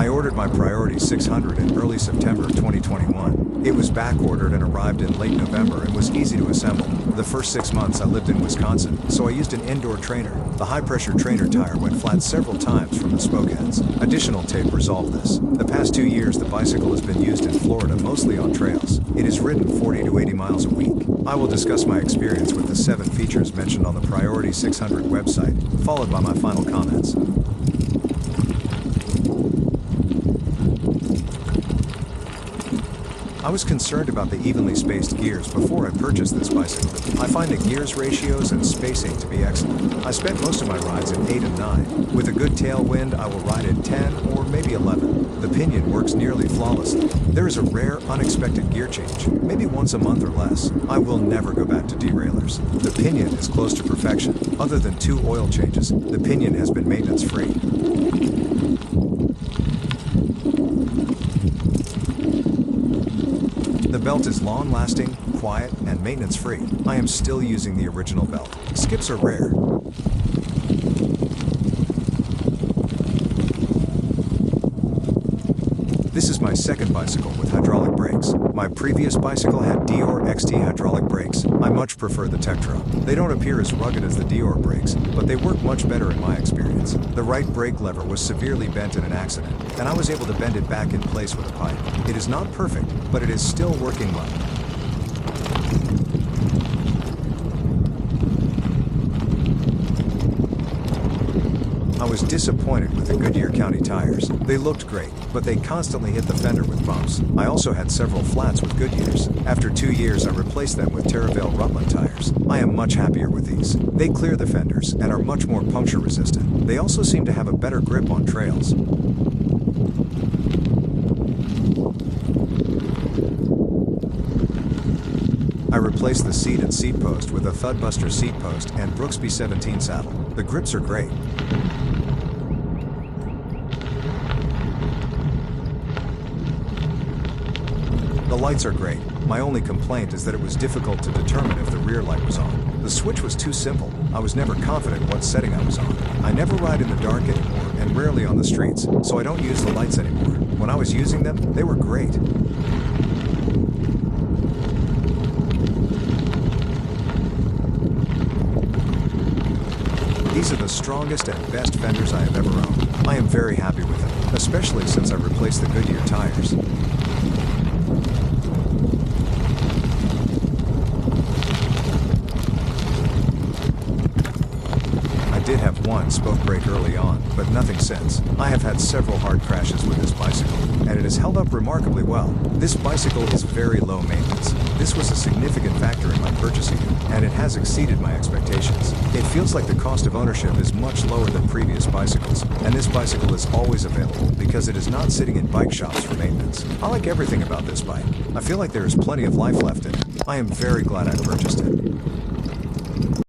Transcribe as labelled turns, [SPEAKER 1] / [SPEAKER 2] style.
[SPEAKER 1] I ordered my Priority 600 in early September 2021. It was back-ordered and arrived in late November and was easy to assemble. The first 6 months I lived in Wisconsin, so I used an indoor trainer. The high-pressure trainer tire went flat several times from the spoke heads. Additional tape resolved this. The past 2 years the bicycle has been used in Florida mostly on trails. It is ridden 40 to 80 miles a week. I will discuss my experience with the 7 features mentioned on the Priority 600 website, followed by my final comments. I was concerned about the evenly spaced gears before I purchased this bicycle. I find the gears ratios and spacing to be excellent. I spent most of my rides in 8 and 9. With a good tailwind, I will ride at 10 or maybe 11. The Pinion works nearly flawlessly. There is a rare, unexpected gear change, maybe once a month or less. I will never go back to derailleurs. The Pinion is close to perfection. Other than 2 oil changes, the Pinion has been maintenance-free. The belt is long-lasting, quiet, and maintenance-free. I am still using the original belt. Skips are rare. This is my second bicycle with hydraulic brakes. My previous bicycle had Derailleur XT hydraulic brakes. I much prefer the Tektro. They don't appear as rugged as the Derailleur brakes, but they work much better in my experience. The right brake lever was severely bent in an accident, and I was able to bend it back in place with a pipe. It is not perfect, but it is still working well. I was disappointed with the Goodyear County tires. They looked great, but they constantly hit the fender with bumps. I also had several flats with Goodyears. After 2 years, I replaced them with Terravale Rutland tires. I am much happier with these. They clear the fenders and are much more puncture resistant. They also seem to have a better grip on trails. I replaced the seat and seat post with a Thudbuster seat post and Brooksby 17 saddle. The grips are great. The lights are great. My only complaint is that it was difficult to determine if the rear light was on. The switch was too simple. I was never confident what setting I was on. I never ride in the dark anymore and rarely on the streets, so I don't use the lights anymore. When I was using them, they were great. These are the strongest and best fenders I have ever owned. I am very happy with them, especially since I replaced the Goodyear tires. I did have one spoke break early on, but nothing since. I have had several hard crashes with this bicycle, and it has held up remarkably well. This bicycle is very low maintenance. This was a significant factor in my purchasing it, and it has exceeded my expectations. It feels like the cost of ownership is much lower than previous bicycles, and this bicycle is always available because it is not sitting in bike shops for maintenance. I like everything about this bike. I feel like there is plenty of life left in it. I am very glad I purchased it.